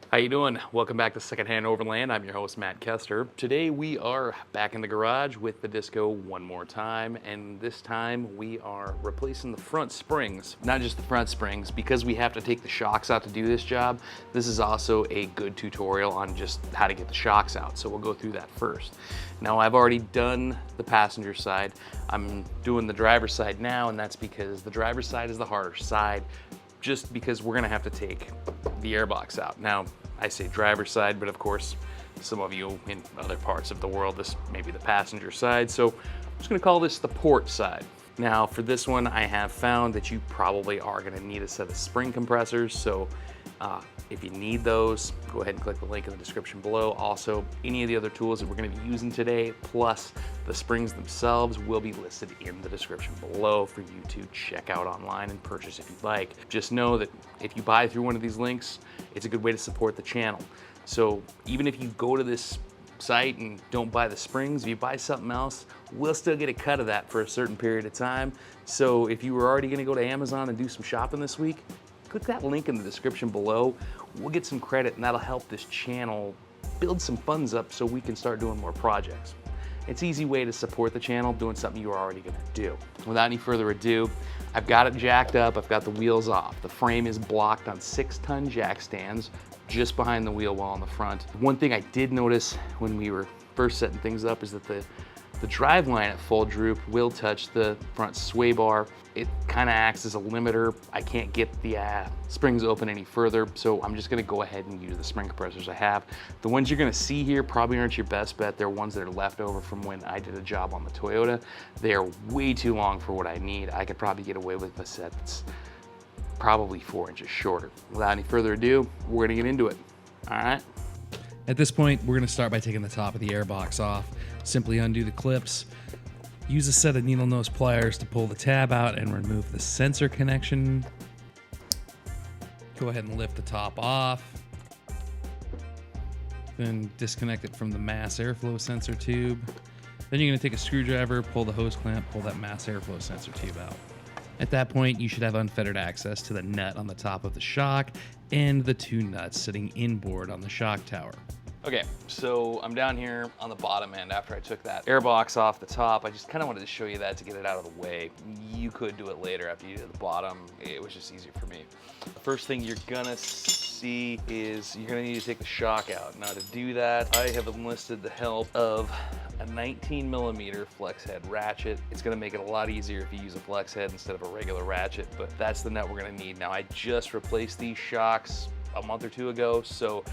How you doing? Welcome back to Secondhand Overland. I'm your host, Matt Kester. Today we are back in the garage with the Disco one more time, and this time we are replacing the front springs. Not just the front springs, because we have to take the shocks out to do this job. This is also a good tutorial on just how to get the shocks out, so we'll go through that first. Now, I've already done the passenger side. I'm doing the driver's side now, and that's because the driver's side is the harder side, just because we're gonna have to take the airbox out. Now, I say driver's side, but of course, some of you in other parts of the world, this may be the passenger side, so I'm just gonna call this the port side. Now, for this one, I have found that you probably are gonna need a set of spring compressors, so if you need those, go ahead and click the link in the description below. Also, any of the other tools that we're gonna be using today, plus the springs themselves, will be listed in the description below for you to check out online and purchase if you'd like. Just know that if you buy through one of these links, it's a good way to support the channel. So even if you go to this site and don't buy the springs, if you buy something else, we'll still get a cut of that for a certain period of time. So if you were already gonna go to Amazon and do some shopping this week, click that link in the description below. We'll get some credit and that'll help this channel build some funds up so we can start doing more projects. It's an easy way to support the channel, doing something you're already gonna do. Without any further ado, I've got it jacked up, I've got the wheels off. The frame is blocked on 6-ton jack stands just behind the wheel well in the front. One thing I did notice when we were first setting things up is that the drive line at full droop will touch the front sway bar. It kind of acts as a limiter. I can't get the springs open any further, so I'm just gonna go ahead and use the spring compressors I have. The ones you're gonna see here probably aren't your best bet. They're ones that are left over from when I did a job on the Toyota. They are way too long for what I need. I could probably get away with a set that's probably 4 inches shorter. Without any further ado, we're gonna get into it, all right? At this point, we're going to start by taking the top of the airbox off. Simply undo the clips. Use a set of needle nose pliers to pull the tab out and remove the sensor connection. Go ahead and lift the top off. Then disconnect it from the mass airflow sensor tube. Then you're going to take a screwdriver, pull the hose clamp, pull that mass airflow sensor tube out. At that point, you should have unfettered access to the nut on the top of the shock and the 2 nuts sitting inboard on the shock tower. Okay, so I'm down here on the bottom end after I took that airbox off the top. I just kind of wanted to show you that to get it out of the way. You could do it later after you did the bottom. It was just easier for me. The first thing you're gonna see is you're gonna need to take the shock out. Now to do that, I have enlisted the help of a 19mm flex head ratchet. It's gonna make it a lot easier if you use a flex head instead of a regular ratchet, but that's the nut we're gonna need. Now I just replaced these shocks a month or 2 ago, so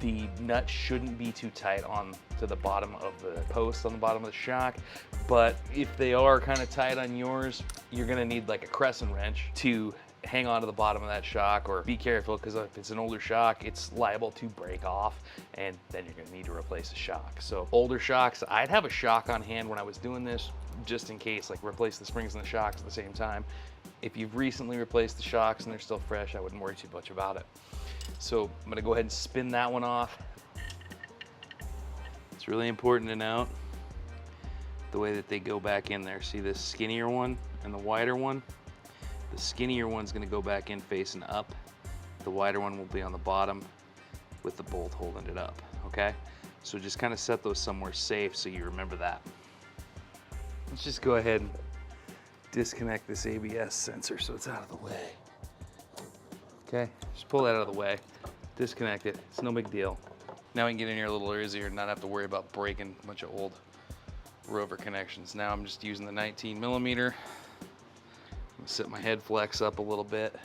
the nut shouldn't be too tight on to the bottom of the post on the bottom of the shock, but if they are kind of tight on yours, you're gonna need like a crescent wrench to hang on to the bottom of that shock, or be careful because if it's an older shock, it's liable to break off and then you're gonna need to replace the shock. So older shocks, I'd have a shock on hand when I was doing this just in case, like replace the springs and the shocks at the same time. If you've recently replaced the shocks and they're still fresh, I wouldn't worry too much about it. So I'm gonna go ahead and spin that one off. It's really important to note the way that they go back in there. See this skinnier one and the wider one? The skinnier one's gonna go back in facing up. The wider one will be on the bottom with the bolt holding it up, okay? So just kind of set those somewhere safe so you remember that. Let's just go ahead and disconnect this ABS sensor so it's out of the way. Okay, just pull that out of the way, disconnect it, it's no big deal. Now we can get in here a little easier and not have to worry about breaking a bunch of old Rover connections. Now I'm just using the 19mm. I'm gonna set my head flex up a little bit.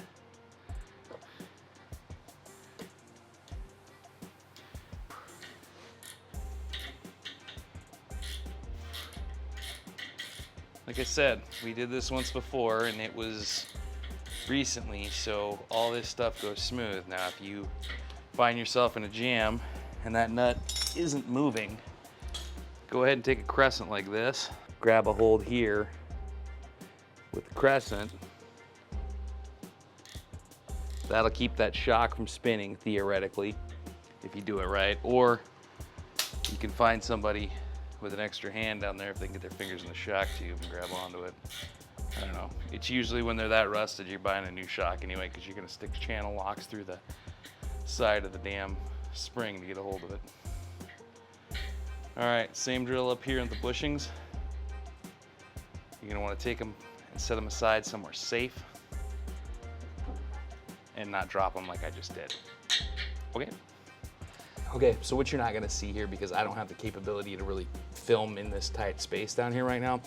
Like I said, we did this once before and it was recently, so all this stuff goes smooth. Now if you find yourself in a jam and that nut isn't moving, go ahead and take a crescent like this, grab a hold here with the crescent. That'll keep that shock from spinning theoretically if you do it right, or you can find somebody with an extra hand down there if they can get their fingers in the shock tube and grab onto it. I don't know. It's usually when they're that rusted, you're buying a new shock anyway, because you're going to stick channel locks through the side of the damn spring to get a hold of it. All right, same drill up here in the bushings. You're gonna wanna take them and set them aside somewhere safe and not drop them like I just did. Okay? Okay, so what you're not gonna see here, because I don't have the capability to really film in this tight space down here right now,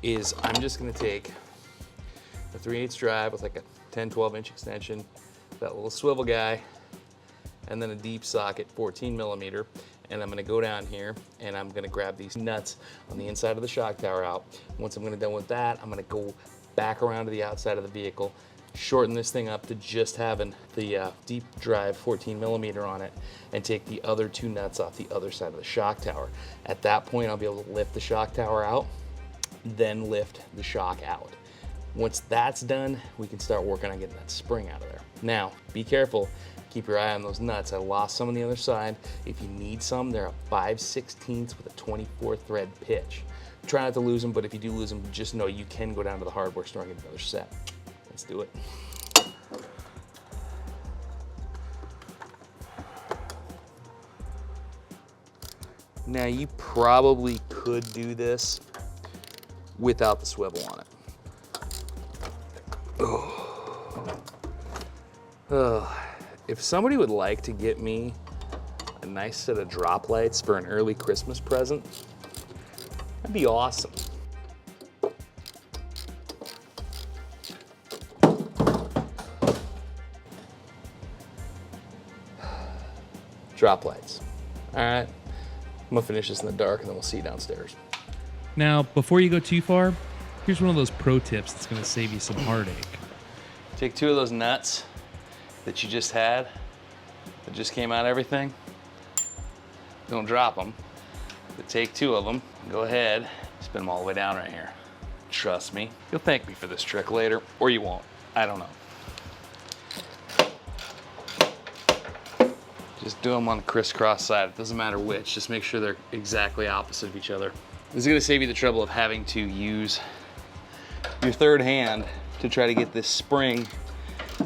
is I'm just gonna take a 3/8 drive with like a 10, 12-inch extension, that little swivel guy, and then a deep socket, 14 millimeter, and I'm gonna go down here and I'm gonna grab these nuts on the inside of the shock tower out. Once I'm done with that, I'm gonna go back around to the outside of the vehicle, shorten this thing up to just having the deep drive 14 millimeter on it, and take the other 2 nuts off the other side of the shock tower. At that point, I'll be able to lift the shock tower out, then lift the shock out. Once that's done, we can start working on getting that spring out of there. Now, be careful. Keep your eye on those nuts. I lost some on the other side. If you need some, they're a 5/16 with a 24 thread pitch. Try not to lose them, but if you do lose them, just know you can go down to the hardware store and get another set. Let's do it. Now, you probably could do this without the swivel on it. If somebody would like to get me a nice set of drop lights for an early Christmas present, that'd be awesome. Drop lights. All right, I'm gonna finish this in the dark and then we'll see you downstairs. Now, before you go too far, here's one of those pro tips that's gonna save you some heartache. Take 2 of those nuts that you just had, that just came out of everything. Don't drop them, but take 2 of them, go ahead, spin them all the way down right here. Trust me, you'll thank me for this trick later, or you won't, I don't know. Just do them on the crisscross side, it doesn't matter which, just make sure they're exactly opposite of each other. This is gonna save you the trouble of having to use your third hand to try to get this spring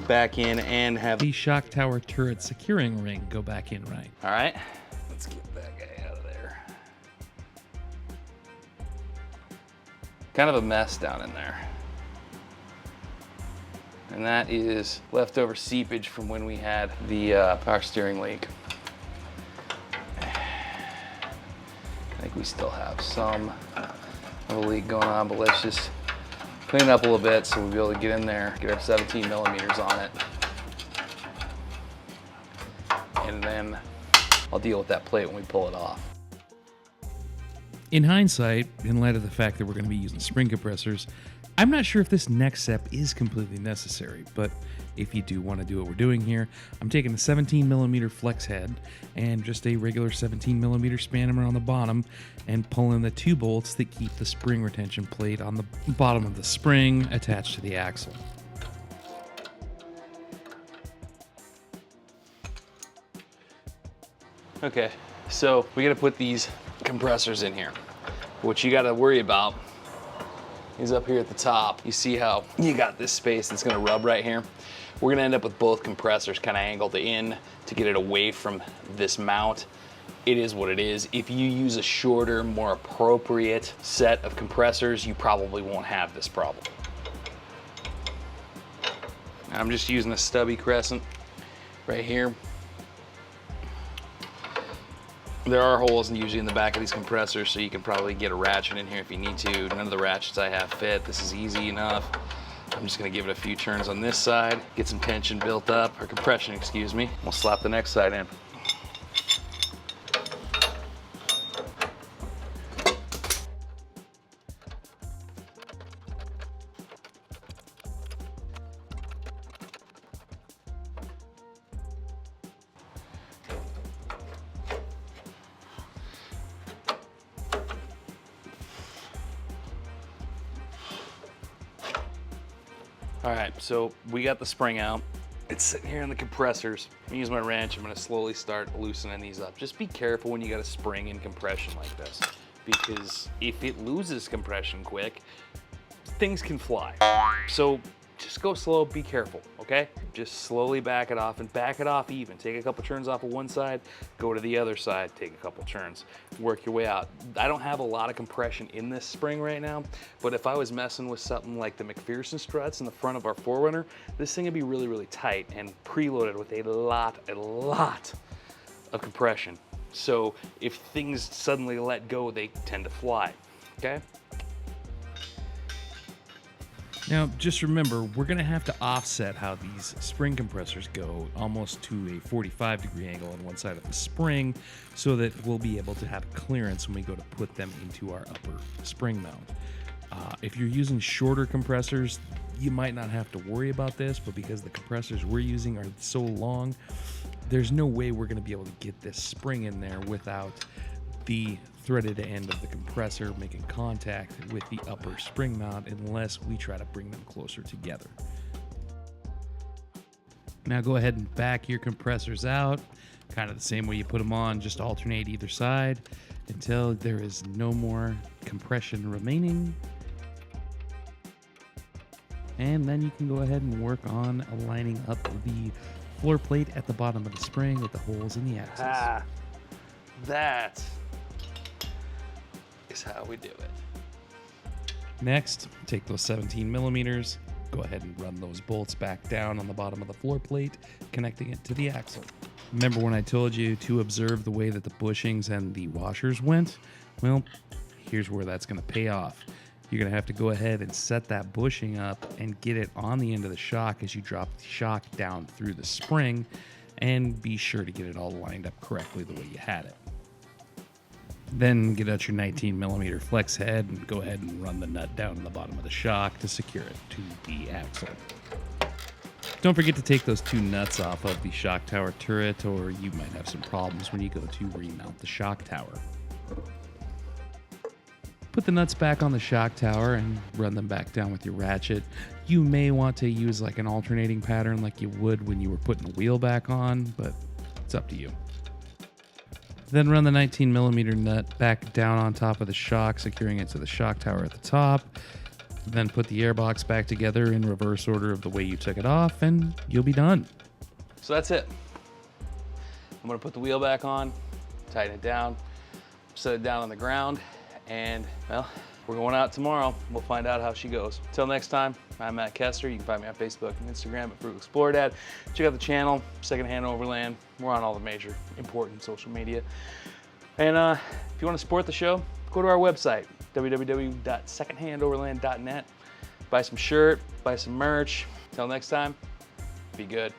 back in and have The shock tower turret securing ring go back in right. All right, let's get that guy out of there. Kind of a mess down in there. And that is leftover seepage from when we had the power steering leak. I think we still have some of a leak going on, but let's just clean it up a little bit so we'll be able to get in there, get our 17 millimeters on it. And then I'll deal with that plate when we pull it off. In hindsight, in light of the fact that we're going to be using spring compressors, I'm not sure if this next step is completely necessary, but if you do want to do what we're doing here, I'm taking a 17 millimeter flex head and just a regular 17 millimeter spanometer on the bottom and pulling the 2 bolts that keep the spring retention plate on the bottom of the spring attached to the axle. Okay, so we got to put these compressors in here. What you got to worry about is up here at the top. You see how you got this space that's gonna rub right here? We're gonna end up with both compressors kind of angled in to get it away from this mount. It is what it is. If you use a shorter, more appropriate set of compressors, you probably won't have this problem. I'm just using a stubby crescent right here. There are holes usually in the back of these compressors, so you can probably get a ratchet in here if you need to. None of the ratchets I have fit. This is easy enough. I'm just gonna give it a few turns on this side, get some tension built up, or compression, excuse me. We'll slap the next side in. All right, so we got the spring out. It's sitting here in the compressors. I'm gonna use my wrench. I'm gonna slowly start loosening these up. Just be careful when you got a spring in compression like this, because if it loses compression quick, things can fly. So just go slow, be careful, okay? Just slowly back it off and back it off even. Take a couple turns off of one side, go to the other side, take a couple turns, work your way out. I don't have a lot of compression in this spring right now, but if I was messing with something like the McPherson struts in the front of our 4Runner, this thing would be really, really tight and preloaded with a lot of compression. So if things suddenly let go, they tend to fly, okay? Now, just remember, we're going to have to offset how these spring compressors go almost to a 45-degree angle on one side of the spring so that we'll be able to have clearance when we go to put them into our upper spring mount. If you're using shorter compressors, you might not have to worry about this, but because the compressors we're using are so long, there's no way we're going to be able to get this spring in there without the threaded end of the compressor making contact with the upper spring mount unless we try to bring them closer together. Now go ahead and back your compressors out, kind of the same way you put them on, just alternate either side until there is no more compression remaining. And then you can go ahead and work on aligning up the floor plate at the bottom of the spring with the holes in the axles. That is how we do it. Next, take those 17 millimeters, go ahead and run those bolts back down on the bottom of the floor plate, connecting it to the axle. Remember when I told you to observe the way that the bushings and the washers went? Well, here's where that's going to pay off. You're going to have to go ahead and set that bushing up and get it on the end of the shock as you drop the shock down through the spring, and be sure to get it all lined up correctly the way you had it. Then get out your 19 millimeter flex head and go ahead and run the nut down the bottom of the shock to secure it to the axle. Don't forget to take those two nuts off of the shock tower turret, or you might have some problems when you go to remount the shock tower. Put the nuts back on the shock tower and run them back down with your ratchet. You may want to use like an alternating pattern like you would when you were putting the wheel back on, but it's up to you. Then run the 19 millimeter nut back down on top of the shock, securing it to the shock tower at the top. Then put the airbox back together in reverse order of the way you took it off, and you'll be done. So that's it. I'm gonna put the wheel back on, tighten it down, set it down on the ground, and well, we're going out tomorrow. We'll find out how she goes. Till next time, I'm Matt Kester. You can find me on Facebook and Instagram at Frugal Explorer Dad. Check out the channel, Secondhand Overland. We're on all the major important social media. And if you want to support the show, go to our website, www.secondhandoverland.net. Buy some shirt, buy some merch. Till next time, be good.